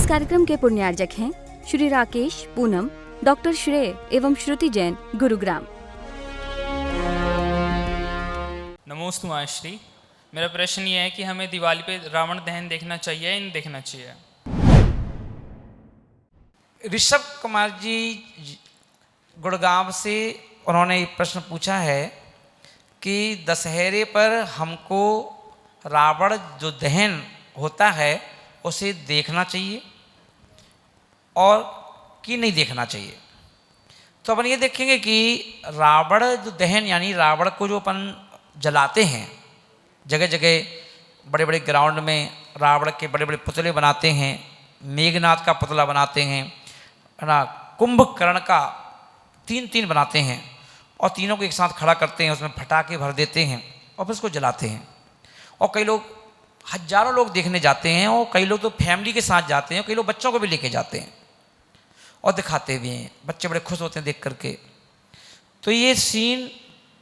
कार्यक्रम के पुण्यार्जक हैं श्री राकेश, पूनम, डॉक्टर श्रेय एवं श्रुति जैन, गुरुग्राम। नमोस्तु माश्री। मेरा प्रश्न ये है कि हमें दिवाली पे रावण दहन देखना चाहिए या नहीं देखना चाहिए? ऋषभ कुमार जी गुड़गांव से उन्होंने प्रश्न पूछा है कि दशहरे पर हमको रावण जो दहन होता है उसे देखना चाहिए और कि नहीं देखना चाहिए। तो अपन ये देखेंगे कि रावण जो दहन यानी रावण को जो अपन जलाते हैं, जगह जगह बड़े बड़े ग्राउंड में रावण के बड़े बड़े पुतले बनाते हैं, मेघनाथ का पुतला बनाते हैं, है ना, कुंभकर्ण का तीन तीन बनाते हैं और तीनों को एक साथ खड़ा करते हैं, उसमें फटाके भर देते हैं और फिर उसको जलाते हैं। और कई लोग, हजारों लोग देखने जाते हैं और कई लोग तो फैमिली के साथ जाते हैं, कई लोग बच्चों को भी लेके जाते हैं और दिखाते भी हैं। बच्चे बड़े खुश होते हैं देख करके। तो ये सीन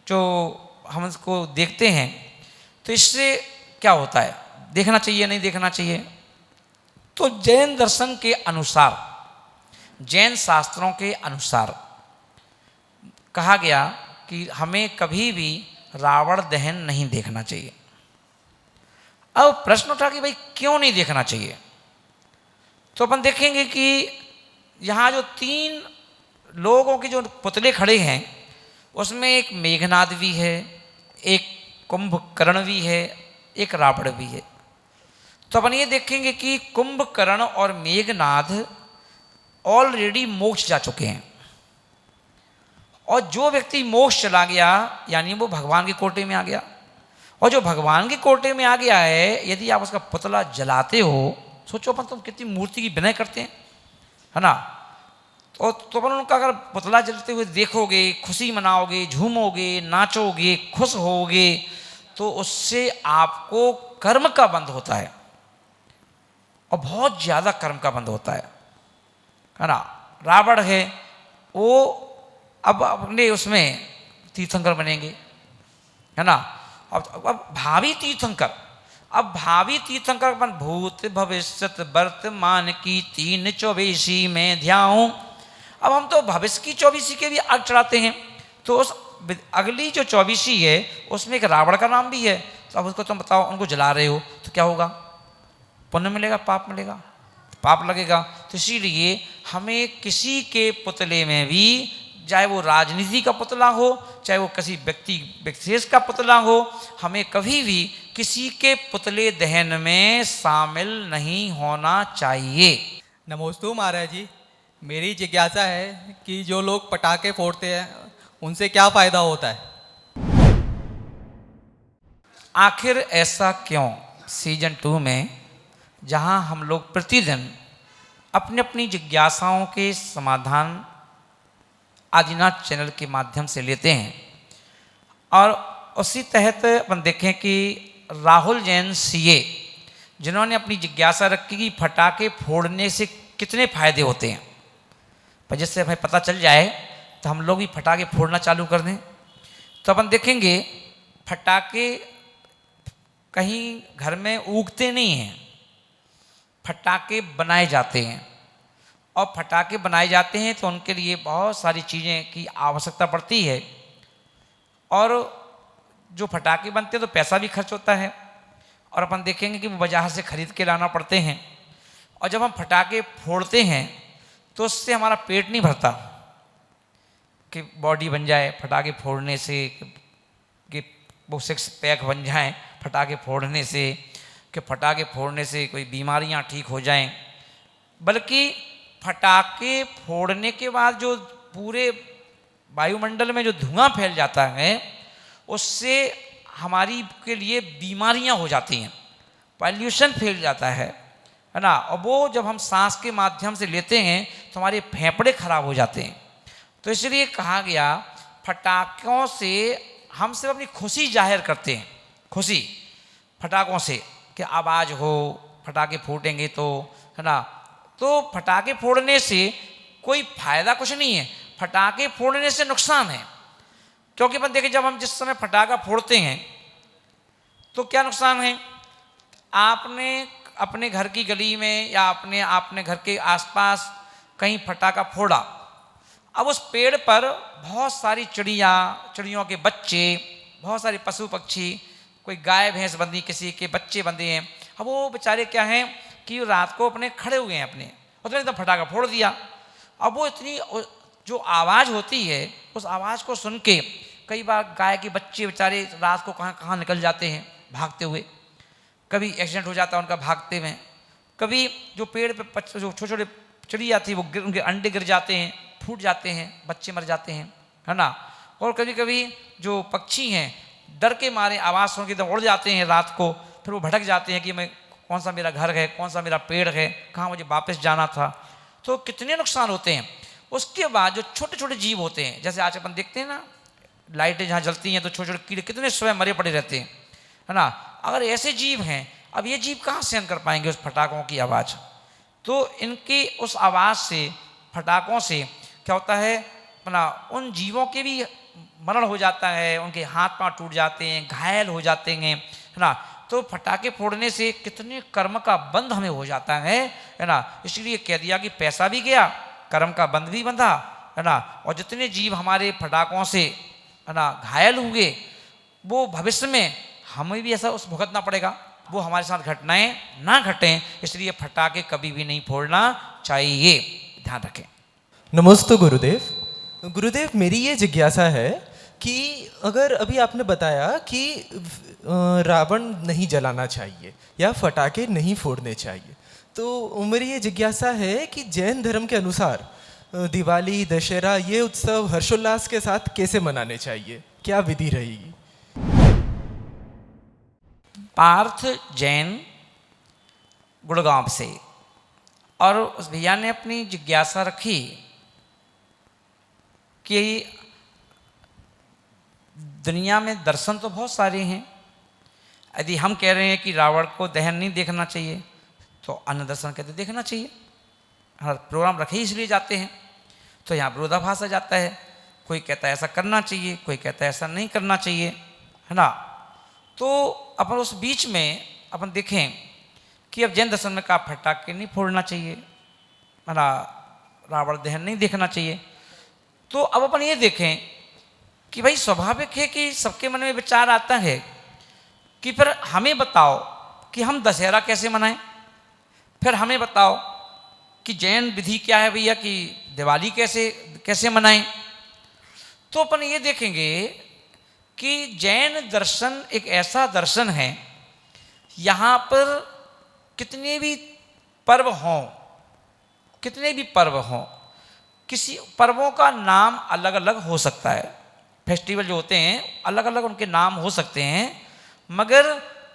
जो हम इसको देखते हैं तो इससे क्या होता है, देखना चाहिए नहीं देखना चाहिए? तो जैन दर्शन के अनुसार, जैन शास्त्रों के अनुसार कहा गया कि हमें कभी भी रावण दहन नहीं देखना चाहिए। अब प्रश्न उठा कि भाई क्यों नहीं देखना चाहिए? तो अपन देखेंगे कि यहाँ जो तीन लोगों के जो पुतले खड़े हैं उसमें एक मेघनाद भी है, एक कुंभकर्ण भी है, एक रावण भी है। तो अपन ये देखेंगे कि कुंभकर्ण और मेघनाद ऑलरेडी मोक्ष जा चुके हैं और जो व्यक्ति मोक्ष चला गया यानी वो भगवान के कोटे में आ गया। और जो भगवान के कोटे में आ गया है, यदि आप उसका पुतला जलाते हो, सोचो अपन तुम कितनी मूर्ति की विनय करते हैं, है ना। तो अपन उनका अगर पुतला जलते हुए देखोगे, खुशी मनाओगे, झूमोगे, नाचोगे, खुश होगे, तो उससे आपको कर्म का बंध होता है और बहुत ज़्यादा कर्म का बंध होता है ना। रावण है वो अब अपने उसमें तीर्थंकर बनेंगे, है ना। अब भावी तीर्थंकर, अब भावी तीर्थंकर अपन भूत भविष्यत वर्तमान की 3 में ध्याऊं। अब हम तो भविष्य की 24 के भी आग चढ़ाते हैं, तो उस अगली जो 24 है उसमें एक रावण का नाम भी है। तो अब उसको तुम बताओ, उनको जला रहे हो तो क्या होगा? पुण्य मिलेगा, पाप मिलेगा? पाप लगेगा। तो इसीलिए हमें किसी के पुतले में भी, चाहे वो राजनीति का पुतला हो, चाहे वो किसी व्यक्ति विशेष का पुतला हो, हमें कभी भी किसी के पुतले दहन में शामिल नहीं होना चाहिए। नमोस्तु महाराज जी, मेरी जिज्ञासा है कि जो लोग पटाखे फोड़ते हैं उनसे क्या फ़ायदा होता है? आखिर ऐसा क्यों? सीजन 2 में जहां हम लोग प्रतिदिन अपनी अपनी जिज्ञासाओं के समाधान आदिनाथ चैनल के माध्यम से लेते हैं, और उसी तहत अपन देखें कि राहुल जैन सीए जिन्होंने अपनी जिज्ञासा रखी कि फटाके फोड़ने से कितने फायदे होते हैं, पर जिससे हमें पता चल जाए तो हम लोग भी फटाके फोड़ना चालू कर दें। तो अपन देखेंगे फटाके कहीं घर में उगते नहीं हैं, फटाके बनाए जाते हैं। और फटाके बनाए जाते हैं तो उनके लिए बहुत सारी चीज़ें की आवश्यकता पड़ती है, और जो फटाके बनते हैं तो पैसा भी खर्च होता है, और अपन देखेंगे कि वो बाजार से खरीद के लाना पड़ते हैं। और जब हम फटाके फोड़ते हैं तो उससे हमारा पेट नहीं भरता कि बॉडी बन जाए फटाके फोड़ने से, कि वो 6 पैक बन जाएं फटाके फोड़ने से, कि फटाके फोड़ने से कोई बीमारियां ठीक हो जाएं। बल्कि फटाके फोड़ने के बाद जो पूरे वायुमंडल में जो धुआं फैल जाता है उससे हमारी के लिए बीमारियां हो जाती हैं, पॉल्यूशन फैल जाता है ना। और वो जब हम सांस के माध्यम से लेते हैं तो हमारे फेफड़े खराब हो जाते हैं। तो इसलिए कहा गया फटाकों से हम सिर्फ अपनी खुशी जाहिर करते हैं, खुशी फटाकों से कि आवाज़ हो, फटाके फूटेंगे तो, है ना। तो फटाके फोड़ने से कोई फायदा कुछ नहीं है, फटाके फोड़ने से नुकसान है। क्योंकि अपन देखें जब हम जिस समय फटाका फोड़ते हैं तो क्या नुकसान है? आपने अपने घर की गली में या आपने घर के आसपास कहीं फटाका फोड़ा, अब उस पेड़ पर बहुत सारी चिड़ियों के बच्चे, बहुत सारे पशु पक्षी, कोई गाय भैंस बंधी, किसी के बच्चे बंधे हैं। अब वो बेचारे क्या हैं कि रात को अपने खड़े हुए हैं अपने, उसने एकदम फटाका फोड़ दिया। अब वो इतनी जो आवाज़ होती है उस आवाज़ को सुन के कई बार गाय के बच्चे बेचारे रात को कहाँ निकल जाते हैं भागते हुए, कभी एक्सीडेंट हो जाता है उनका भागते में, कभी जो पेड़ पे जो छोटे छोटे चिड़िया थी वो उनके अंडे गिर जाते हैं, फूट जाते हैं, बच्चे मर जाते हैं, है ना। और कभी कभी जो पक्षी हैं डर के मारे आवाज़ सुन के एकदम उड़ जाते हैं रात को, फिर वो भटक जाते हैं कि मैं कौन सा मेरा घर है, कौन सा मेरा पेड़ है, कहाँ मुझे वापस जाना था। तो कितने नुकसान होते हैं। उसके बाद जो छोटे छोटे जीव होते हैं, जैसे आज अपन देखते हैं ना लाइटें जहाँ जलती हैं तो छोटे छोटे कीड़े कितने स्वयं मरे पड़े रहते हैं, है ना। अगर ऐसे जीव हैं, अब ये जीव कहाँ सहन कर पाएंगे उस फटाकों की आवाज़। तो इनकी उस आवाज़ से, फटाकों से क्या होता है अपना उन जीवों के भी मरण हो जाता है, उनके हाथ पांव टूट जाते हैं, घायल हो जाते हैं, है ना। तो फटाके फोड़ने से कितने कर्म का बंध हमें हो जाता है ना। इसलिए कह दिया कि पैसा भी गया, कर्म का बंध भी बंधा, है ना। और जितने जीव हमारे फटाकों से, है ना, घायल होंगे वो भविष्य में हमें भी ऐसा उस भुगतना पड़ेगा, वो हमारे साथ घटनाएं ना घटें। इसलिए फटाके कभी भी नहीं फोड़ना चाहिए, ध्यान रखें। नमस्ते गुरुदेव। गुरुदेव मेरी ये जिज्ञासा है कि अगर अभी आपने बताया कि रावण नहीं जलाना चाहिए या फटाके नहीं फोड़ने चाहिए, तो मेरी ये जिज्ञासा है कि जैन धर्म के अनुसार दिवाली, दशहरा ये उत्सव हर्षोल्लास के साथ कैसे मनाने चाहिए, क्या विधि रहेगी? पार्थ जैन गुड़गांव से, और उस भैया ने अपनी जिज्ञासा रखी कि दुनिया में दर्शन तो बहुत सारे हैं। यदि हम कह रहे हैं कि रावण को दहन नहीं देखना चाहिए तो अन्य दर्शन कहते देखना चाहिए। हर प्रोग्राम रखे इसलिए जाते हैं, तो यहाँ विरोधाभास आ जाता है। कोई कहता है ऐसा करना चाहिए, कोई कहता है ऐसा नहीं करना चाहिए, है ना। तो अपन उस बीच में अपन देखें कि अब जैन दर्शन में कहा फटाके नहीं फोड़ना चाहिए, है ना, रावण दहन नहीं देखना चाहिए। तो अब अपन ये देखें कि भाई स्वाभाविक है कि सबके मन में विचार आता है कि फिर हमें बताओ कि हम दशहरा कैसे मनाएं, फिर हमें बताओ कि जैन विधि क्या है भैया, कि दिवाली कैसे मनाएं। तो अपन ये देखेंगे कि जैन दर्शन एक ऐसा दर्शन है, यहाँ पर कितने भी पर्व हों, किसी पर्वों का नाम अलग अलग हो सकता है। फेस्टिवल जो होते हैं अलग अलग उनके नाम हो सकते हैं, मगर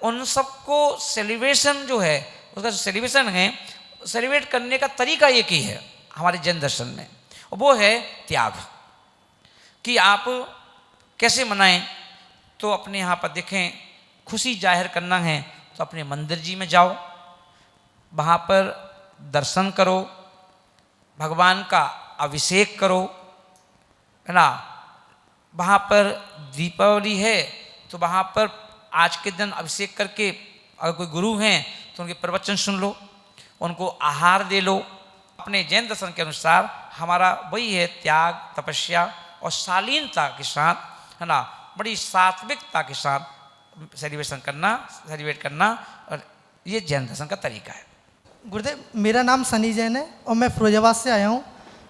उन सबको सेलिब्रेशन जो है, उसका जो सेलिब्रेशन है, सेलिब्रेट करने का तरीका एक ही है हमारे जैन दर्शन में, और वो है त्याग। कि आप कैसे मनाएं। तो अपने यहाँ पर देखें, खुशी जाहिर करना है तो अपने मंदिर जी में जाओ, वहाँ पर दर्शन करो, भगवान का अभिषेक करो, है ना। वहाँ पर दीपावली है तो वहाँ पर आज के दिन अभिषेक करके, अगर कोई गुरु हैं तो उनके प्रवचन सुन लो, उनको आहार दे लो। अपने जैन दर्शन के अनुसार हमारा वही है, त्याग, तपस्या और शालीनता के साथ, है ना, बड़ी सात्विकता के साथ सेलिब्रेट करना, और ये जैन दर्शन का तरीका है। गुरुदेव, मेरा नाम सनी जैन है और मैं फिरोजाबाद से आया हूँ।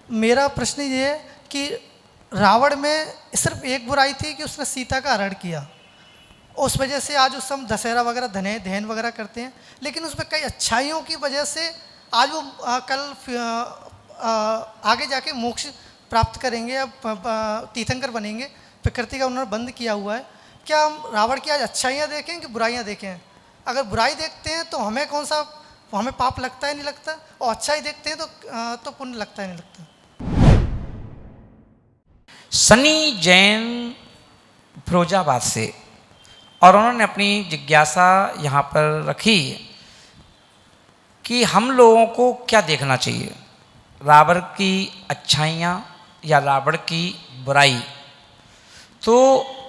मेरा प्रश्न ये है कि रावण में सिर्फ एक बुराई थी कि उसने सीता का हरण किया, उस वजह से आज उस समय दशहरा वगैरह दहन वगैरह करते हैं, लेकिन उसमें कई अच्छाइयों की वजह से आज वो आगे जाके मोक्ष प्राप्त करेंगे या तीर्थंकर बनेंगे। प्रकृति का उन्होंने बंद किया हुआ है। क्या हम रावण की आज अच्छाइयाँ देखें कि बुराइयाँ देखें? अगर बुराई देखते हैं तो हमें पाप लगता है नहीं लगता, और अच्छाई देखते हैं तो पुण्य लगता है नहीं लगता। सनी जैन फिरोजाबाद से, और उन्होंने अपनी जिज्ञासा यहाँ पर रखी कि हम लोगों को क्या देखना चाहिए, रावण की अच्छाइयाँ या रावण की बुराई। तो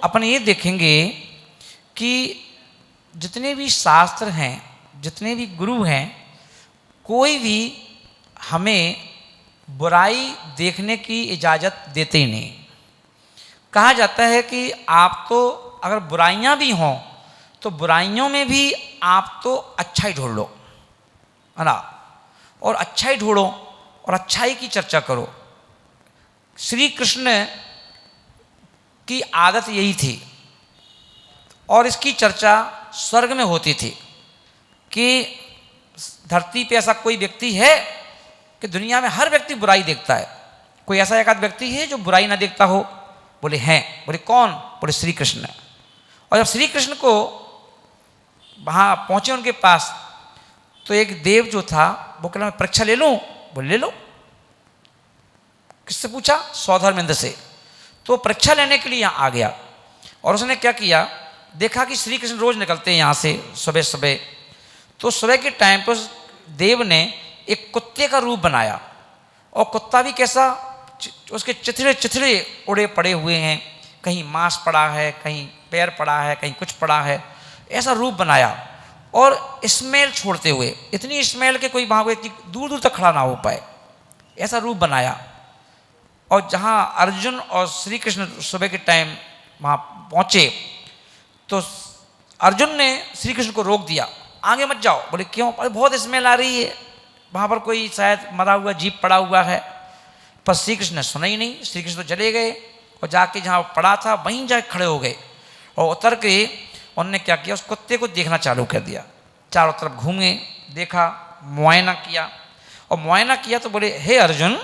अपन ये देखेंगे कि जितने भी शास्त्र हैं जितने भी गुरु हैं, कोई भी हमें बुराई देखने की इजाज़त देते ही नहीं। कहा जाता है कि आप तो अगर बुराइयां भी हों तो बुराइयों में भी आप तो अच्छाई ढूंढ लो, है ना, और अच्छाई ढूंढो और अच्छाई की चर्चा करो। श्री कृष्ण की आदत यही थी और इसकी चर्चा स्वर्ग में होती थी कि धरती पे ऐसा कोई व्यक्ति है कि दुनिया में हर व्यक्ति बुराई देखता है, कोई ऐसा एक आध व्यक्ति है जो बुराई ना देखता हो? बोले हैं। बोले कौन? बोले श्री कृष्ण। और जब श्री कृष्ण को वहाँ पहुँचे उनके पास तो एक देव जो था वो कहला मैं परीक्षा ले लूँ? बोले ले लो। किससे पूछा? सौधर्मेंद्र से। तो परीक्षा लेने के लिए यहाँ आ गया और उसने क्या किया, देखा कि श्री कृष्ण रोज निकलते हैं यहाँ से सुबह सुबह। तो सुबह के टाइम पर देव ने एक कुत्ते का रूप बनाया और कुत्ता भी कैसा, उसके चिथड़े चिथड़े उड़े पड़े हुए हैं, कहीं मांस पड़ा है, कहीं पैर पड़ा है, कहीं कुछ पड़ा है, ऐसा रूप बनाया और स्मेल छोड़ते हुए, इतनी स्मेल के कोई वहाँ कोई दूर दूर तक खड़ा ना हो पाए, ऐसा रूप बनाया। और जहाँ अर्जुन और श्री कृष्ण सुबह के टाइम वहाँ पहुँचे तो अर्जुन ने श्री कृष्ण को रोक दिया, आगे मत जाओ। बोले क्यों? अरे बहुत स्मेल आ रही है, वहाँ पर कोई शायद मरा हुआ जीव पड़ा हुआ है। पर श्री कृष्ण ने सुना ही नहीं। श्री कृष्ण तो चले गए और जाके जहाँ पड़ा था वहीं जाके खड़े हो गए और उतर के उन्होंने क्या किया, उस कुत्ते को देखना चालू कर दिया। चारों तरफ घूमे, देखा, मुआयना किया और मुआयना किया तो बोले हे अर्जुन,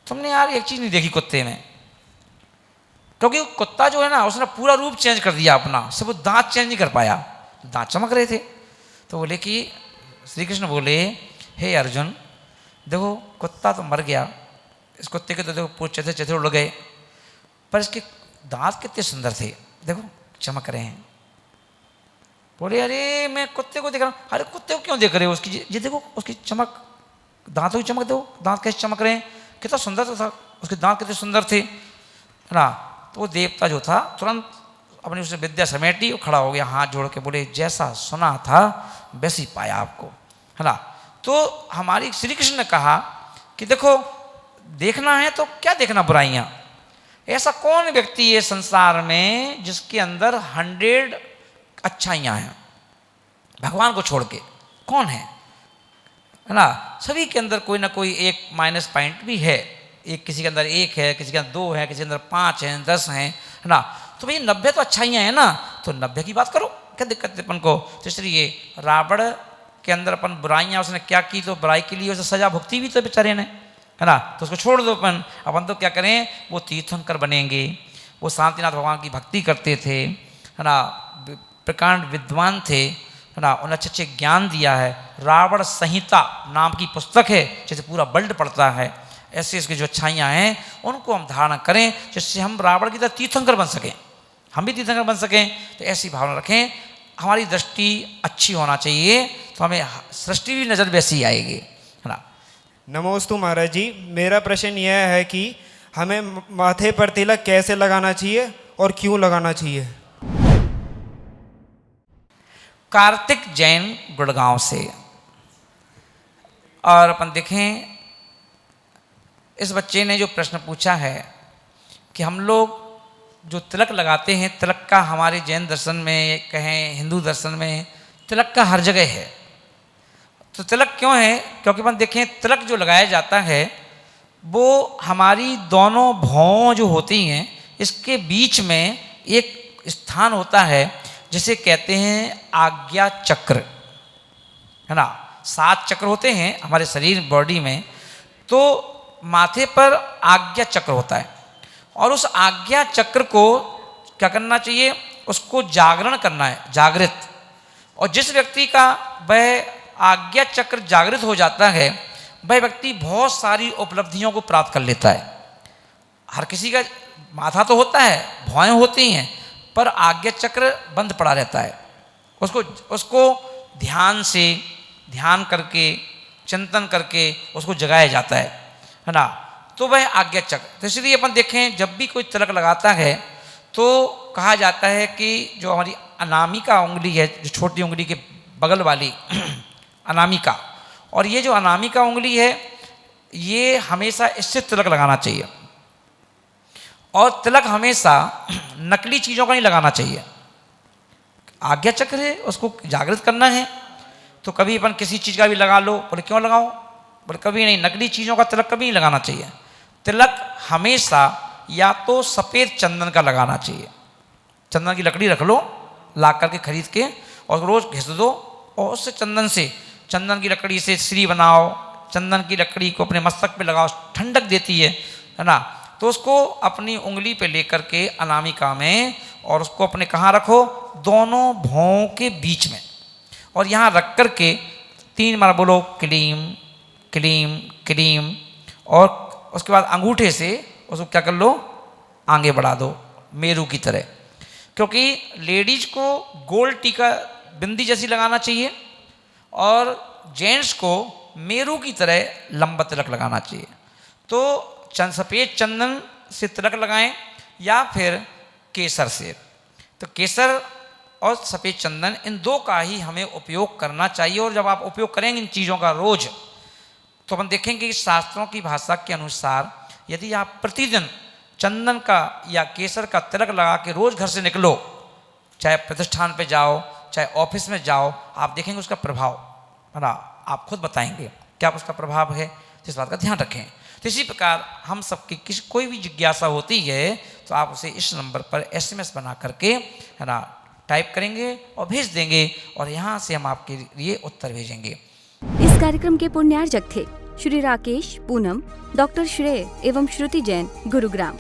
तुमने यार एक चीज़ नहीं देखी कुत्ते में, क्योंकि कुत्ता जो है ना उसने पूरा रूप चेंज कर दिया अपना, सिर्फ वो दांत चेंज नहीं कर पाया, दांत चमक रहे थे। तो बोले कि श्री कृष्ण बोले हे अर्जुन देखो कुत्ता तो मर गया, इस कुत्ते के तो देखो पूरे चथे चथे उड़ गए, पर इसके दांत कितने सुंदर थे, देखो चमक रहे हैं। बोले अरे मैं कुत्ते को देख रहा हूँ। अरे कुत्ते को क्यों देख रहे हो? उसकी ये देखो उसकी चमक, दांतों की चमक देखो, दांत कैसे चमक रहे हैं, कितना सुंदर तो था, उसके दांत कितने सुंदर थे, है ना। तो वो देवता जो था तुरंत अपनी उसने विद्या समेटी और खड़ा हो गया, हाथ जोड़ के बोले जैसा सुना था वैसी पाया आपको, है ना। तो हमारी श्री कृष्ण ने कहा कि देखो देखना है तो क्या देखना बुराइयां, ऐसा कौन व्यक्ति है संसार में जिसके अंदर 100 अच्छाइयाँ हैं भगवान को छोड़ के, कौन है ना। सभी के अंदर कोई ना कोई एक माइनस पॉइंट भी है, एक किसी के अंदर 1 है, किसी के अंदर 2 है, किसी के अंदर 5 है, 10 हैं, है ना। तो भाई 90 तो अच्छाइयाँ हैं ना, तो 90 की बात करो, क्या दिक्कत है अपन को। तो इसलिए रावण के अंदर अपन बुराइयाँ उसने क्या की, तो बुराई के लिए उसे सजा भुगती भी तो बेचारे ने, है ना। तो उसको छोड़ दो अपन तो क्या करें, वो तीर्थंकर बनेंगे। वो शांतिनाथ भगवान की भक्ति करते थे, है ना, प्रकांड विद्वान थे, है ना, उन्हें अच्छे ज्ञान दिया है। रावण संहिता नाम की पुस्तक है जैसे पूरा वर्ल्ड पढ़ता है, ऐसे इसकी जो अच्छाइयाँ हैं उनको हम धारण करें जिससे हम रावण की तरह तीर्थंकर बन सकें, हम भी तीर्थंकर बन सकें। तो ऐसी भावना रखें, हमारी दृष्टि अच्छी होना चाहिए तो हमें सृष्टि भी नज़र वैसी ही आएगी, है ना। नमोस्तु महाराज जी, मेरा प्रश्न यह है कि हमें माथे पर तिलक कैसे लगाना चाहिए और क्यों लगाना चाहिए। कार्तिक जैन गुड़गांव से। और अपन देखें इस बच्चे ने जो प्रश्न पूछा है कि हम लोग जो तिलक लगाते हैं, तिलक का हमारे जैन दर्शन में कहें हिंदू दर्शन में तिलक का हर जगह है। तो तिलक क्यों है? क्योंकि अपन देखें तिलक जो लगाया जाता है वो हमारी दोनों भौं जो होती हैं इसके बीच में एक स्थान होता है जिसे कहते हैं आज्ञा चक्र, है ना। 7 चक्र होते हैं हमारे शरीर बॉडी में, तो माथे पर आज्ञा चक्र होता है और उस आज्ञा चक्र को क्या करना चाहिए, उसको जागरण करना है, जागृत। और जिस व्यक्ति का वह आज्ञा चक्र जागृत हो जाता है वह व्यक्ति बहुत सारी उपलब्धियों को प्राप्त कर लेता है। हर किसी का माथा तो होता है, भौएं होती हैं, पर आज्ञा चक्र बंद पड़ा रहता है। उसको ध्यान करके चिंतन करके उसको जगाया जाता है ना। तो वह आज्ञा चक्र, तो इसलिए अपन देखें जब भी कोई तिलक लगाता है तो कहा जाता है कि जो हमारी अनामिका उंगली है, जो छोटी उंगली के बगल वाली अनामिका, और ये जो अनामिका उंगली है ये हमेशा इससे तिलक लगाना चाहिए। और तिलक हमेशा नकली चीज़ों का नहीं लगाना चाहिए। आज्ञा चक्र है, उसको जागृत करना है, तो कभी अपन किसी चीज़ का भी लगा लो, बोले क्यों लगाओ, बोले कभी नहीं, नकली चीज़ों का तिलक कभी नहीं लगाना चाहिए। तिलक हमेशा या तो सफ़ेद चंदन का लगाना चाहिए, चंदन की लकड़ी रख लो ला करके खरीद के और रोज़ घिस दो, और उससे चंदन की लकड़ी से श्री बनाओ, चंदन की लकड़ी को अपने मस्तक पे लगाओ, ठंडक देती है ना। तो उसको अपनी उंगली पे लेकर के अनामिका में, और उसको अपने कहाँ रखो, दोनों भौं के बीच में, और यहाँ रख कर के 3 बार बोलो क्लीम क्लीम क्लीम, और उसके बाद अंगूठे से उसको क्या कर लो, आगे बढ़ा दो मेरू की तरह। क्योंकि लेडीज को गोल टीका बिंदी जैसी लगाना चाहिए और जेंट्स को मेरू की तरह लंबा तिलक लगाना चाहिए। तो सफ़ेद चंदन से तिलक लगाएं या फिर केसर से। तो केसर और सफ़ेद चंदन इन दो का ही हमें उपयोग करना चाहिए। और जब आप उपयोग करेंगे इन चीज़ों का रोज, तो अपन देखेंगे कि शास्त्रों की भाषा के अनुसार यदि आप प्रतिदिन चंदन का या केसर का तिलक लगा के रोज घर से निकलो, चाहे प्रतिष्ठान पे जाओ चाहे ऑफिस में जाओ, आप देखेंगे उसका प्रभाव, है ना, आप खुद बताएंगे क्या उसका प्रभाव है। तो इस बात का ध्यान रखें। तो इसी प्रकार हम सबकी कोई भी जिज्ञासा होती है तो आप उसे इस नंबर पर SMS बना करके, है ना, टाइप करेंगे और भेज देंगे, और यहाँ से हम आपके लिए उत्तर भेजेंगे। इस कार्यक्रम के पुण्यार्जक थे श्री राकेश, पूनम, डॉक्टर श्रेय एवं श्रुति जैन, गुरुग्राम।